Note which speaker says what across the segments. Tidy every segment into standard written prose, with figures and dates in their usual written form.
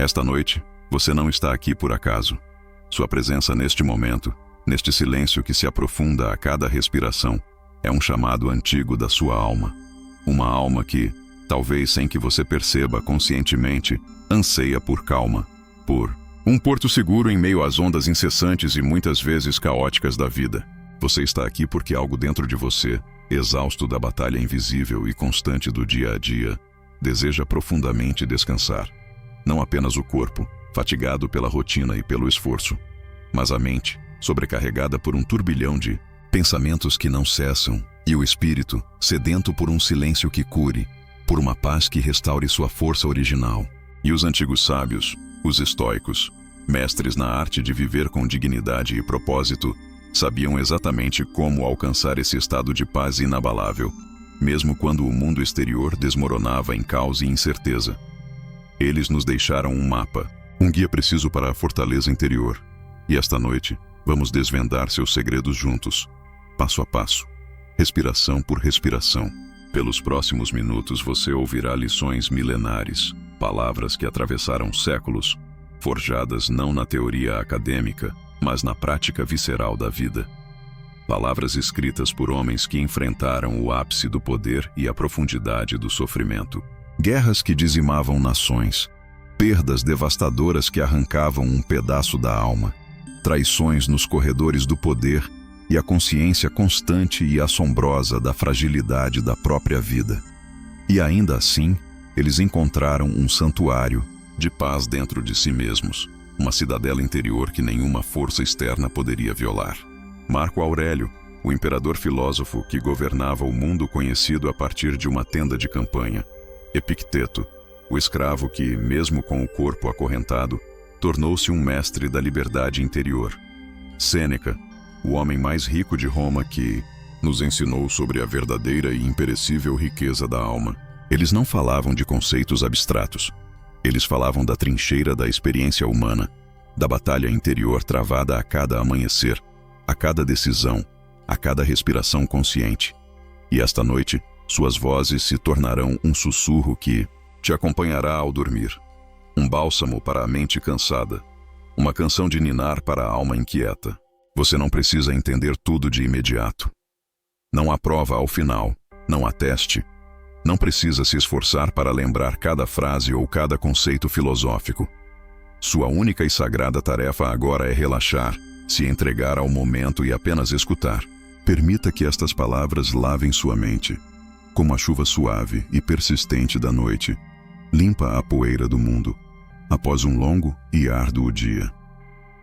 Speaker 1: Esta noite, você não está aqui por acaso. Sua presença neste momento, neste silêncio que se aprofunda a cada respiração, é um chamado antigo da sua alma. Uma alma que, talvez sem que você perceba conscientemente, anseia por calma, por um porto seguro em meio às ondas incessantes e muitas vezes caóticas da vida. Você está aqui porque algo dentro de você, exausto da batalha invisível e constante do dia a dia, deseja profundamente descansar. Não apenas o corpo, fatigado pela rotina e pelo esforço, mas a mente, sobrecarregada por um turbilhão de pensamentos que não cessam, e o espírito, sedento por um silêncio que cure, por uma paz que restaure sua força original. E os antigos sábios, os estoicos, mestres na arte de viver com dignidade e propósito, sabiam exatamente como alcançar esse estado de paz inabalável, mesmo quando o mundo exterior desmoronava em caos e incerteza. Eles nos deixaram um mapa, um guia preciso para a fortaleza interior. E esta noite, vamos desvendar seus segredos juntos, passo a passo, respiração por respiração. Pelos próximos minutos você ouvirá lições milenares, palavras que atravessaram séculos, forjadas não na teoria acadêmica, mas na prática visceral da vida. Palavras escritas por homens que enfrentaram o ápice do poder e a profundidade do sofrimento. Guerras que dizimavam nações, perdas devastadoras que arrancavam um pedaço da alma, traições nos corredores do poder e a consciência constante e assombrosa da fragilidade da própria vida. E ainda assim, eles encontraram um santuário de paz dentro de si mesmos, uma cidadela interior que nenhuma força externa poderia violar. Marco Aurélio, o imperador filósofo que governava o mundo conhecido a partir de uma tenda de campanha. Epicteto, o escravo que, mesmo com o corpo acorrentado, tornou-se um mestre da liberdade interior. Sêneca, o homem mais rico de Roma que nos ensinou sobre a verdadeira e imperecível riqueza da alma. Eles não falavam de conceitos abstratos. Eles falavam da trincheira da experiência humana, da batalha interior travada a cada amanhecer, a cada decisão, a cada respiração consciente. E esta noite, suas vozes se tornarão um sussurro que te acompanhará ao dormir. Um bálsamo para a mente cansada, uma canção de ninar para a alma inquieta. Você não precisa entender tudo de imediato. Não há prova ao final, não há teste. Não precisa se esforçar para lembrar cada frase ou cada conceito filosófico. Sua única e sagrada tarefa agora é relaxar, se entregar ao momento e apenas escutar. Permita que estas palavras lavem sua mente, como a chuva suave e persistente da noite, limpa a poeira do mundo, após um longo e árduo dia.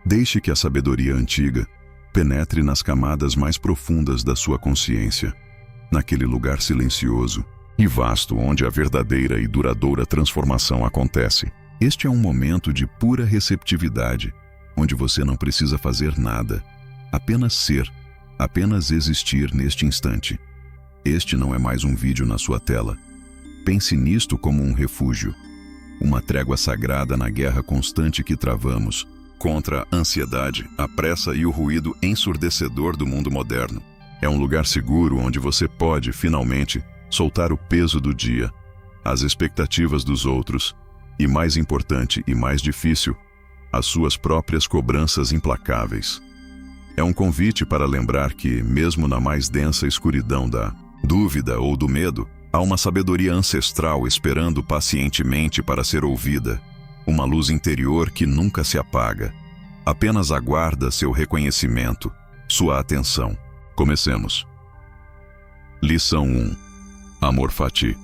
Speaker 1: Deixe que a sabedoria antiga penetre nas camadas mais profundas da sua consciência, naquele lugar silencioso e vasto onde a verdadeira e duradoura transformação acontece. Este é um momento de pura receptividade, onde você não precisa fazer nada, apenas ser, apenas existir neste instante. Este não é mais um vídeo na sua tela. Pense nisto como um refúgio, uma trégua sagrada na guerra constante que travamos contra a ansiedade, a pressa e o ruído ensurdecedor do mundo moderno. É um lugar seguro onde você pode, finalmente, soltar o peso do dia, as expectativas dos outros e, mais importante e mais difícil, as suas próprias cobranças implacáveis. É um convite para lembrar que, mesmo na mais densa escuridão da dúvida ou do medo, há uma sabedoria ancestral esperando pacientemente para ser ouvida, uma luz interior que nunca se apaga, apenas aguarda seu reconhecimento, sua atenção. Comecemos. Lição 1. Amor fati.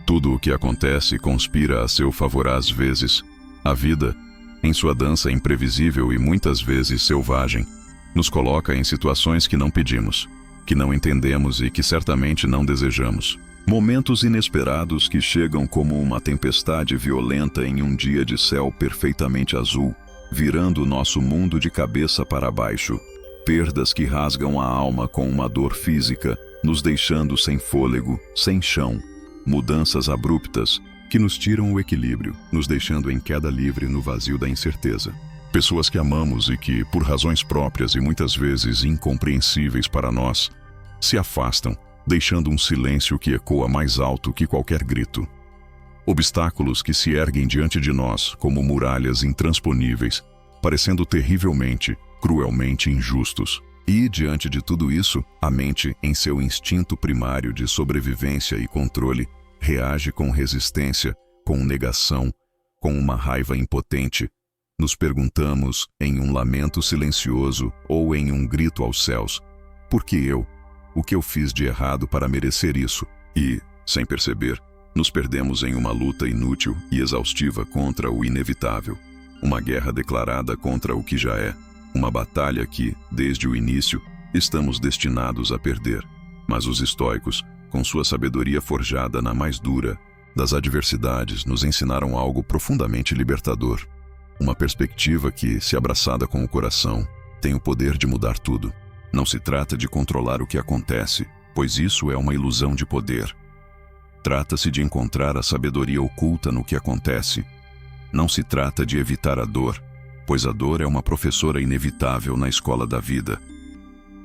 Speaker 1: Tudo o que acontece conspira a seu favor às vezes. A vida, em sua dança imprevisível e muitas vezes selvagem, nos coloca em situações que não pedimos, que não entendemos e que certamente não desejamos. Momentos inesperados que chegam como uma tempestade violenta em um dia de céu perfeitamente azul, virando o nosso mundo de cabeça para baixo. Perdas que rasgam a alma com uma dor física, nos deixando sem fôlego, sem chão. Mudanças abruptas que nos tiram o equilíbrio, nos deixando em queda livre no vazio da incerteza. Pessoas que amamos e que, por razões próprias e muitas vezes incompreensíveis para nós, se afastam, deixando um silêncio que ecoa mais alto que qualquer grito. Obstáculos que se erguem diante de nós como muralhas intransponíveis, parecendo terrivelmente, cruelmente injustos. E, diante de tudo isso, a mente, em seu instinto primário de sobrevivência e controle, reage com resistência, com negação, com uma raiva impotente. Nos perguntamos, em um lamento silencioso ou em um grito aos céus: por que eu? O que eu fiz de errado para merecer isso? E, sem perceber, nos perdemos em uma luta inútil e exaustiva contra o inevitável. Uma guerra declarada contra o que já é. Uma batalha que, desde o início, estamos destinados a perder. Mas os estoicos, com sua sabedoria forjada na mais dura das adversidades, nos ensinaram algo profundamente libertador. Uma perspectiva que, se abraçada com o coração, tem o poder de mudar tudo. Não se trata de controlar o que acontece, pois isso é uma ilusão de poder. Trata-se de encontrar a sabedoria oculta no que acontece. Não se trata de evitar a dor, pois a dor é uma professora inevitável na escola da vida.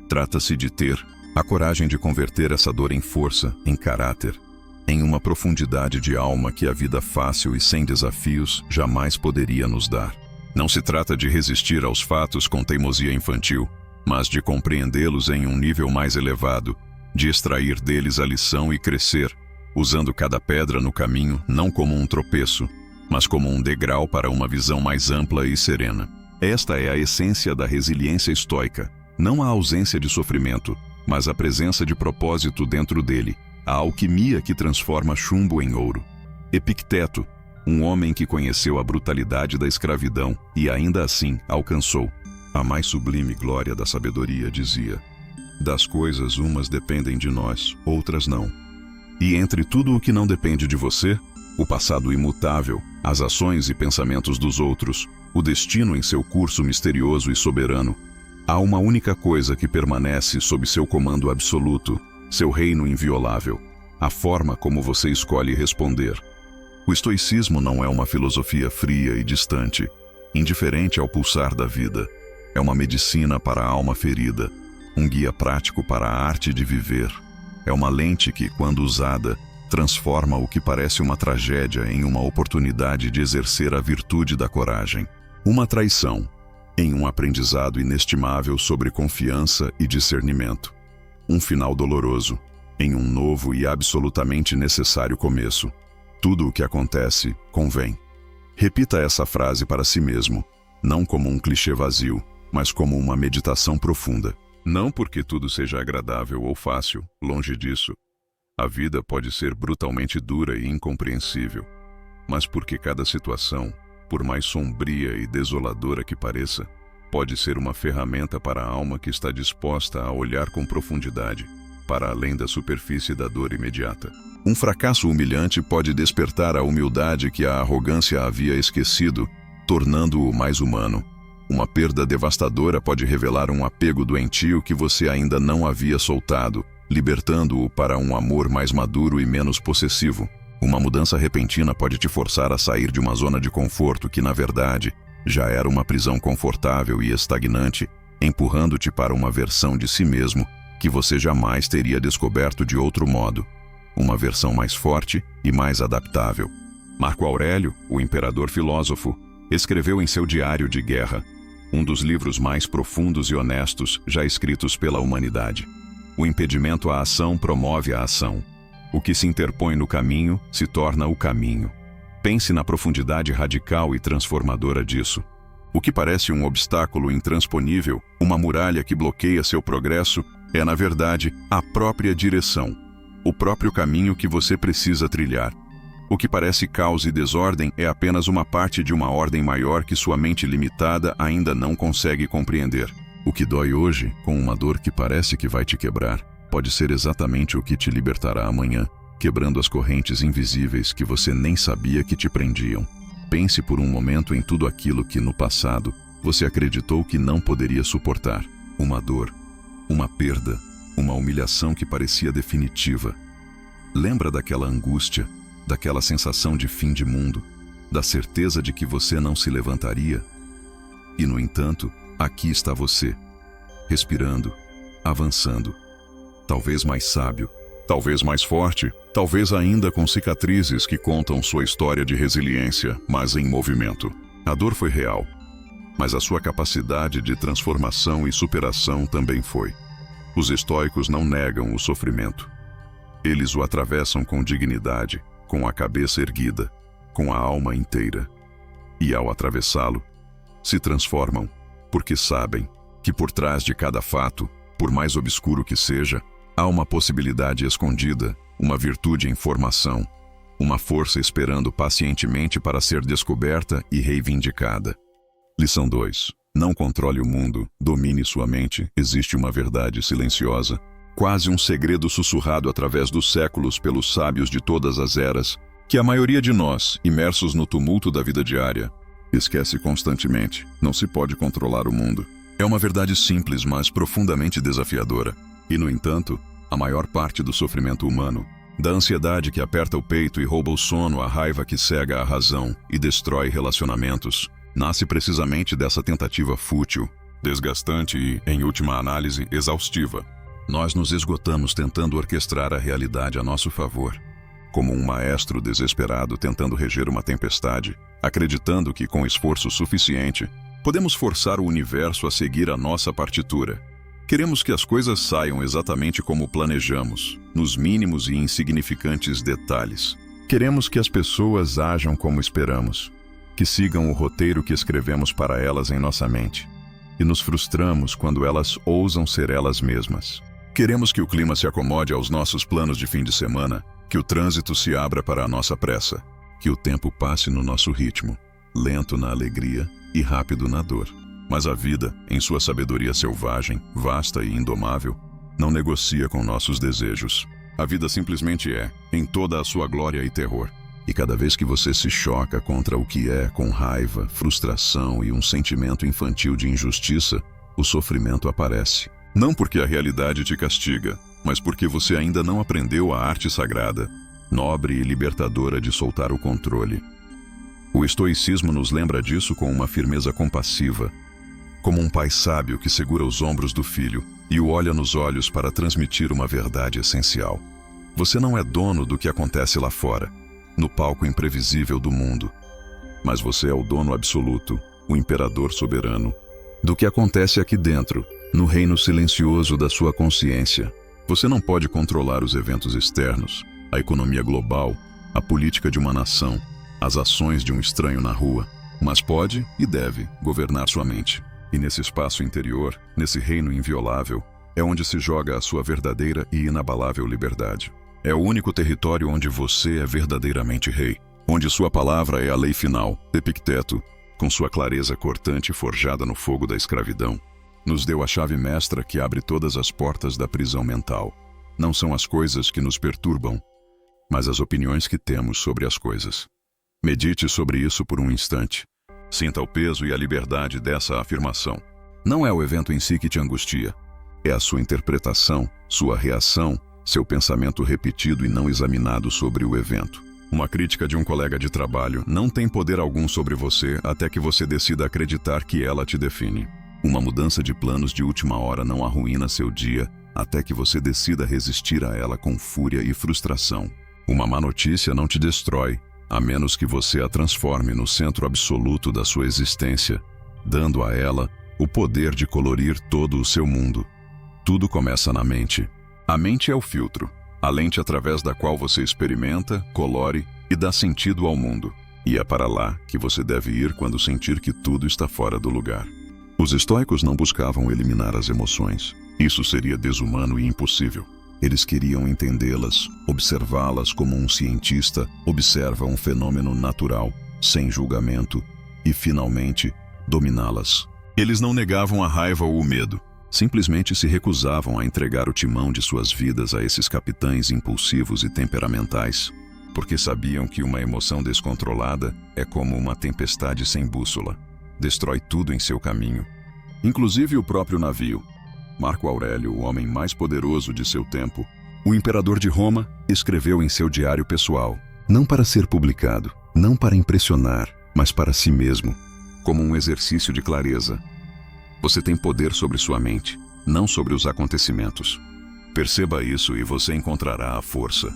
Speaker 1: Trata-se de ter a coragem de converter essa dor em força, em caráter, em uma profundidade de alma que a vida fácil e sem desafios jamais poderia nos dar. Não se trata de resistir aos fatos com teimosia infantil, mas de compreendê-los em um nível mais elevado, de extrair deles a lição e crescer, usando cada pedra no caminho não como um tropeço, mas como um degrau para uma visão mais ampla e serena. Esta é a essência da resiliência estoica, não a ausência de sofrimento, mas a presença de propósito dentro dele, a alquimia que transforma chumbo em ouro. Epicteto, um homem que conheceu a brutalidade da escravidão e ainda assim alcançou a mais sublime glória da sabedoria, dizia: das coisas umas dependem de nós, outras não. E entre tudo o que não depende de você, o passado imutável, as ações e pensamentos dos outros, o destino em seu curso misterioso e soberano, há uma única coisa que permanece sob seu comando absoluto, seu reino inviolável: a forma como você escolhe responder. O estoicismo não é uma filosofia fria e distante, indiferente ao pulsar da vida. É uma medicina para a alma ferida, um guia prático para a arte de viver. É uma lente que, quando usada, transforma o que parece uma tragédia em uma oportunidade de exercer a virtude da coragem. Uma traição, em um aprendizado inestimável sobre confiança e discernimento. Um final doloroso, em um novo e absolutamente necessário começo. Tudo o que acontece convém. Repita essa frase para si mesmo, não como um clichê vazio, mas como uma meditação profunda. Não porque tudo seja agradável ou fácil, longe disso. A vida pode ser brutalmente dura e incompreensível, mas porque cada situação, por mais sombria e desoladora que pareça, pode ser uma ferramenta para a alma que está disposta a olhar com profundidade, para além da superfície da dor imediata. Um fracasso humilhante pode despertar a humildade que a arrogância havia esquecido, tornando-o mais humano. Uma perda devastadora pode revelar um apego doentio que você ainda não havia soltado, libertando-o para um amor mais maduro e menos possessivo. Uma mudança repentina pode te forçar a sair de uma zona de conforto que, na verdade, já era uma prisão confortável e estagnante, empurrando-te para uma versão de si mesmo que você jamais teria descoberto de outro modo. Uma versão mais forte e mais adaptável. Marco Aurélio, o imperador filósofo, escreveu em seu diário de guerra, um dos livros mais profundos e honestos já escritos pela humanidade: o impedimento à ação promove a ação. O que se interpõe no caminho se torna o caminho. Pense na profundidade radical e transformadora disso. O que parece um obstáculo intransponível, uma muralha que bloqueia seu progresso, é, na verdade, a própria direção, o próprio caminho que você precisa trilhar. O que parece caos e desordem é apenas uma parte de uma ordem maior que sua mente limitada ainda não consegue compreender. O que dói hoje, com uma dor que parece que vai te quebrar, pode ser exatamente o que te libertará amanhã, quebrando as correntes invisíveis que você nem sabia que te prendiam. Pense por um momento em tudo aquilo que, no passado, você acreditou que não poderia suportar. Uma dor, uma perda, uma humilhação que parecia definitiva. Lembra daquela angústia, daquela sensação de fim de mundo, da certeza de que você não se levantaria? E, no entanto, aqui está você, respirando, avançando, talvez mais sábio, talvez mais forte, talvez ainda com cicatrizes que contam sua história de resiliência, mas em movimento. A dor foi real, mas a sua capacidade de transformação e superação também foi. Os estoicos não negam o sofrimento. Eles o atravessam com dignidade, com a cabeça erguida, com a alma inteira. E ao atravessá-lo, se transformam, porque sabem que por trás de cada fato, por mais obscuro que seja, há uma possibilidade escondida, uma virtude em formação, uma força esperando pacientemente para ser descoberta e reivindicada. Lição 2. Não controle o mundo, domine sua mente. Existe uma verdade silenciosa, quase um segredo sussurrado através dos séculos pelos sábios de todas as eras, que a maioria de nós, imersos no tumulto da vida diária, esquece constantemente. Não se pode controlar o mundo. É uma verdade simples, mas profundamente desafiadora. E, no entanto, a maior parte do sofrimento humano, da ansiedade que aperta o peito e rouba o sono, a raiva que cega a razão e destrói relacionamentos, nasce precisamente dessa tentativa fútil, desgastante e, em última análise, exaustiva. Nós nos esgotamos tentando orquestrar a realidade a nosso favor, como um maestro desesperado tentando reger uma tempestade, acreditando que, com esforço suficiente, podemos forçar o universo a seguir a nossa partitura. Queremos que as coisas saiam exatamente como planejamos, nos mínimos e insignificantes detalhes. Queremos que as pessoas ajam como esperamos, que sigam o roteiro que escrevemos para elas em nossa mente. E nos frustramos quando elas ousam ser elas mesmas. Queremos que o clima se acomode aos nossos planos de fim de semana, que o trânsito se abra para a nossa pressa, que o tempo passe no nosso ritmo, lento na alegria e rápido na dor. Mas a vida, em sua sabedoria selvagem, vasta e indomável, não negocia com nossos desejos. A vida simplesmente é, em toda a sua glória e terror. E cada vez que você se choca contra o que é, com raiva, frustração e um sentimento infantil de injustiça, o sofrimento aparece. Não porque a realidade te castiga, mas porque você ainda não aprendeu a arte sagrada, nobre e libertadora de soltar o controle. O estoicismo nos lembra disso com uma firmeza compassiva, como um pai sábio que segura os ombros do filho e o olha nos olhos para transmitir uma verdade essencial. Você não é dono do que acontece lá fora, no palco imprevisível do mundo, mas você é o dono absoluto, o imperador soberano, do que acontece aqui dentro, no reino silencioso da sua consciência. Você não pode controlar os eventos externos, a economia global, a política de uma nação, as ações de um estranho na rua, mas pode e deve governar sua mente. E nesse espaço interior, nesse reino inviolável, é onde se joga a sua verdadeira e inabalável liberdade. É o único território onde você é verdadeiramente rei, onde sua palavra é a lei final. Epicteto, com sua clareza cortante forjada no fogo da escravidão, nos deu a chave mestra que abre todas as portas da prisão mental. Não são as coisas que nos perturbam, mas as opiniões que temos sobre as coisas. Medite sobre isso por um instante. Sinta o peso e a liberdade dessa afirmação. Não é o evento em si que te angustia. É a sua interpretação, sua reação, seu pensamento repetido e não examinado sobre o evento. Uma crítica de um colega de trabalho não tem poder algum sobre você até que você decida acreditar que ela te define. Uma mudança de planos de última hora não arruína seu dia até que você decida resistir a ela com fúria e frustração. Uma má notícia não te destrói, a menos que você a transforme no centro absoluto da sua existência, dando a ela o poder de colorir todo o seu mundo. Tudo começa na mente. A mente é o filtro, a lente através da qual você experimenta, colore e dá sentido ao mundo. E é para lá que você deve ir quando sentir que tudo está fora do lugar. Os estoicos não buscavam eliminar as emoções. Isso seria desumano e impossível. Eles queriam entendê-las, observá-las como um cientista observa um fenômeno natural, sem julgamento, e, finalmente, dominá-las. Eles não negavam a raiva ou o medo. Simplesmente se recusavam a entregar o timão de suas vidas a esses capitães impulsivos e temperamentais, porque sabiam que uma emoção descontrolada é como uma tempestade sem bússola. Destrói tudo em seu caminho, inclusive o próprio navio. Marco Aurélio, o homem mais poderoso de seu tempo, o imperador de Roma, escreveu em seu diário pessoal, não para ser publicado, não para impressionar, mas para si mesmo, como um exercício de clareza. Você tem poder sobre sua mente, não sobre os acontecimentos. Perceba isso e você encontrará a força.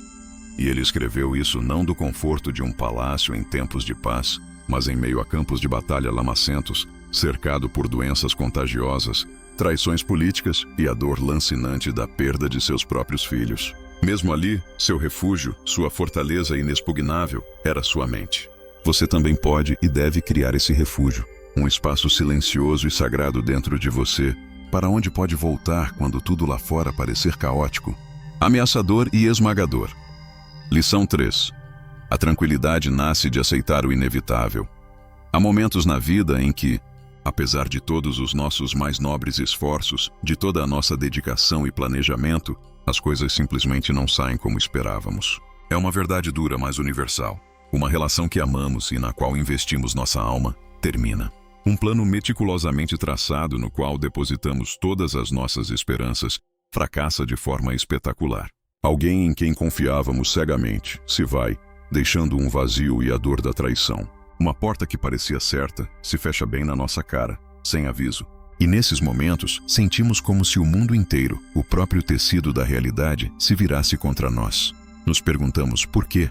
Speaker 1: E ele escreveu isso não do conforto de um palácio em tempos de paz, mas em meio a campos de batalha lamacentos, cercado por doenças contagiosas, traições políticas e a dor lancinante da perda de seus próprios filhos. Mesmo ali, seu refúgio, sua fortaleza inexpugnável, era sua mente. Você também pode e deve criar esse refúgio, um espaço silencioso e sagrado dentro de você, para onde pode voltar quando tudo lá fora parecer caótico, ameaçador e esmagador. Lição 3. A tranquilidade nasce de aceitar o inevitável. Há momentos na vida em que, apesar de todos os nossos mais nobres esforços, de toda a nossa dedicação e planejamento, as coisas simplesmente não saem como esperávamos. É uma verdade dura, mas universal. Uma relação que amamos e na qual investimos nossa alma, termina. Um plano meticulosamente traçado no qual depositamos todas as nossas esperanças, fracassa de forma espetacular. Alguém em quem confiávamos cegamente se vai, deixando um vazio e a dor da traição. Uma porta que parecia certa se fecha bem na nossa cara, sem aviso. E nesses momentos, sentimos como se o mundo inteiro, o próprio tecido da realidade, se virasse contra nós. Nos perguntamos por quê?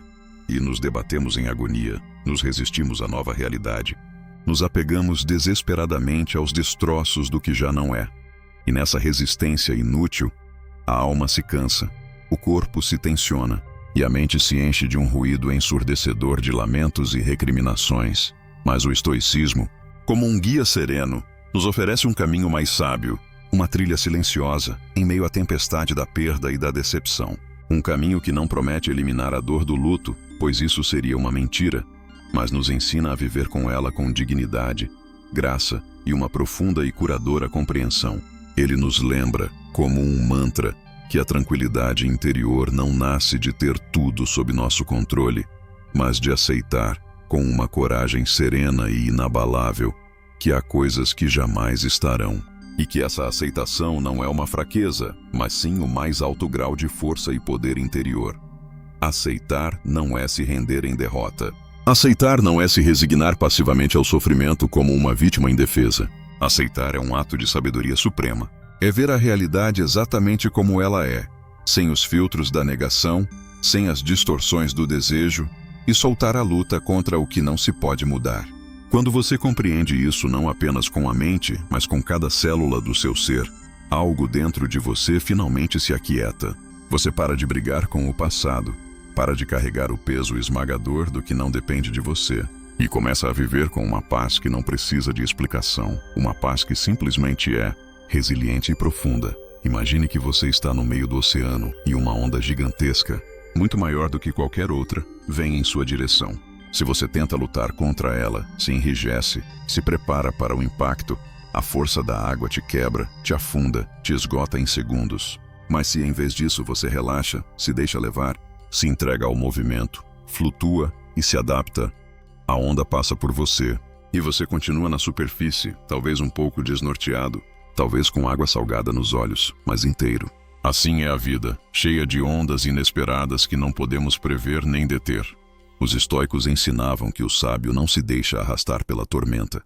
Speaker 1: E nos debatemos em agonia, nos resistimos à nova realidade. Nos apegamos desesperadamente aos destroços do que já não é. E nessa resistência inútil, a alma se cansa, o corpo se tensiona, e a mente se enche de um ruído ensurdecedor de lamentos e recriminações. Mas o estoicismo, como um guia sereno, nos oferece um caminho mais sábio, uma trilha silenciosa, em meio à tempestade da perda e da decepção. Um caminho que não promete eliminar a dor do luto, pois isso seria uma mentira, mas nos ensina a viver com ela com dignidade, graça e uma profunda e curadora compreensão. Ele nos lembra, como um mantra, que a tranquilidade interior não nasce de ter tudo sob nosso controle, mas de aceitar, com uma coragem serena e inabalável, que há coisas que jamais estarão, e que essa aceitação não é uma fraqueza, mas sim o mais alto grau de força e poder interior. Aceitar não é se render em derrota. Aceitar não é se resignar passivamente ao sofrimento como uma vítima indefesa. Aceitar é um ato de sabedoria suprema. É ver a realidade exatamente como ela é, sem os filtros da negação, sem as distorções do desejo, e soltar a luta contra o que não se pode mudar. Quando você compreende isso não apenas com a mente, mas com cada célula do seu ser, algo dentro de você finalmente se aquieta. Você para de brigar com o passado, para de carregar o peso esmagador do que não depende de você, e começa a viver com uma paz que não precisa de explicação, uma paz que simplesmente é resiliente e profunda. Imagine que você está no meio do oceano e uma onda gigantesca, muito maior do que qualquer outra, vem em sua direção. Se você tenta lutar contra ela, se enrijece, se prepara para o impacto, a força da água te quebra, te afunda, te esgota em segundos. Mas se em vez disso você relaxa, se deixa levar, se entrega ao movimento, flutua e se adapta, a onda passa por você, e você continua na superfície, talvez um pouco desnorteado, talvez com água salgada nos olhos, mas inteiro. Assim é a vida, cheia de ondas inesperadas que não podemos prever nem deter. Os estoicos ensinavam que o sábio não se deixa arrastar pela tormenta.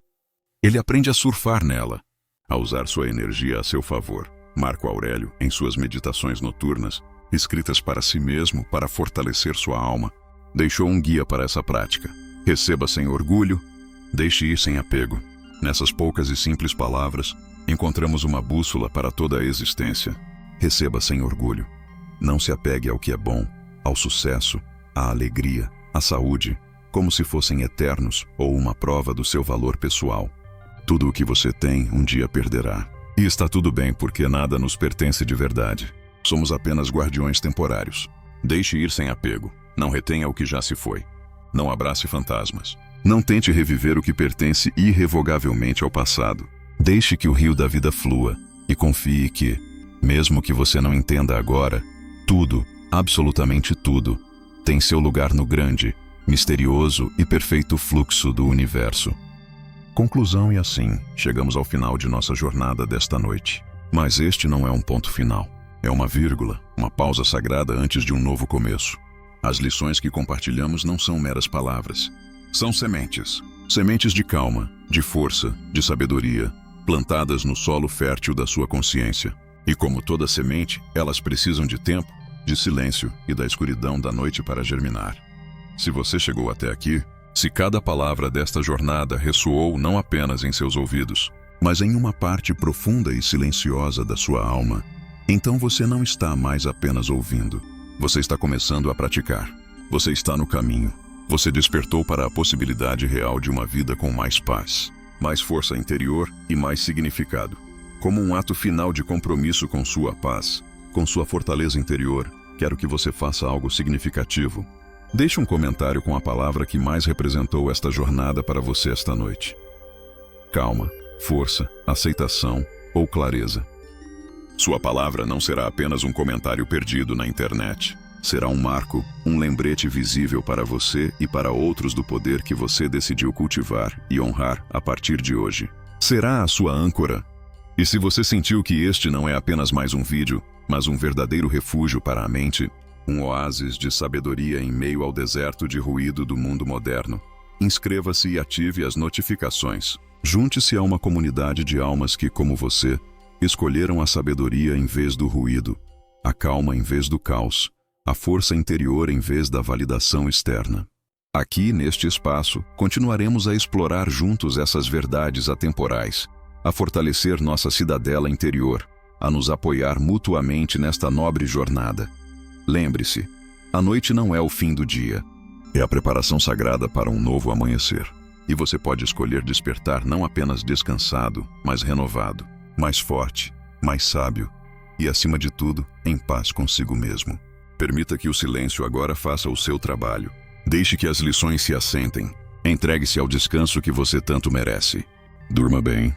Speaker 1: Ele aprende a surfar nela, a usar sua energia a seu favor. Marco Aurélio, em suas meditações noturnas, escritas para si mesmo para fortalecer sua alma, deixou um guia para essa prática. Receba sem orgulho, deixe ir sem apego. Nessas poucas e simples palavras, encontramos uma bússola para toda a existência. Receba sem orgulho. Não se apegue ao que é bom, ao sucesso, à alegria, à saúde, como se fossem eternos ou uma prova do seu valor pessoal. Tudo o que você tem, um dia perderá. E está tudo bem, porque nada nos pertence de verdade. Somos apenas guardiões temporários. Deixe ir sem apego. Não retenha o que já se foi. Não abrace fantasmas. Não tente reviver o que pertence irrevogavelmente ao passado. Deixe que o rio da vida flua e confie que, mesmo que você não entenda agora, tudo, absolutamente tudo, tem seu lugar no grande, misterioso e perfeito fluxo do universo. Conclusão, e assim, chegamos ao final de nossa jornada desta noite. Mas este não é um ponto final. É uma vírgula, uma pausa sagrada antes de um novo começo. As lições que compartilhamos não são meras palavras. São sementes. Sementes de calma, de força, de sabedoria, plantadas no solo fértil da sua consciência. E como toda semente, elas precisam de tempo, de silêncio e da escuridão da noite para germinar. Se você chegou até aqui, se cada palavra desta jornada ressoou não apenas em seus ouvidos, mas em uma parte profunda e silenciosa da sua alma, então você não está mais apenas ouvindo. Você está começando a praticar. Você está no caminho. Você despertou para a possibilidade real de uma vida com mais paz, mais força interior e mais significado. Como um ato final de compromisso com sua paz, com sua fortaleza interior, quero que você faça algo significativo. Deixe um comentário com a palavra que mais representou esta jornada para você esta noite. Calma, força, aceitação ou clareza. Sua palavra não será apenas um comentário perdido na internet. Será um marco, um lembrete visível para você e para outros do poder que você decidiu cultivar e honrar a partir de hoje. Será a sua âncora. E se você sentiu que este não é apenas mais um vídeo, mas um verdadeiro refúgio para a mente, um oásis de sabedoria em meio ao deserto de ruído do mundo moderno, inscreva-se e ative as notificações. Junte-se a uma comunidade de almas que, como você, escolheram a sabedoria em vez do ruído, a calma em vez do caos, a força interior em vez da validação externa. Aqui, neste espaço, continuaremos a explorar juntos essas verdades atemporais, a fortalecer nossa cidadela interior, a nos apoiar mutuamente nesta nobre jornada. Lembre-se, a noite não é o fim do dia, é a preparação sagrada para um novo amanhecer. E você pode escolher despertar não apenas descansado, mas renovado, mais forte, mais sábio e, acima de tudo, em paz consigo mesmo. Permita que o silêncio agora faça o seu trabalho. Deixe que as lições se assentem. Entregue-se ao descanso que você tanto merece. Durma bem.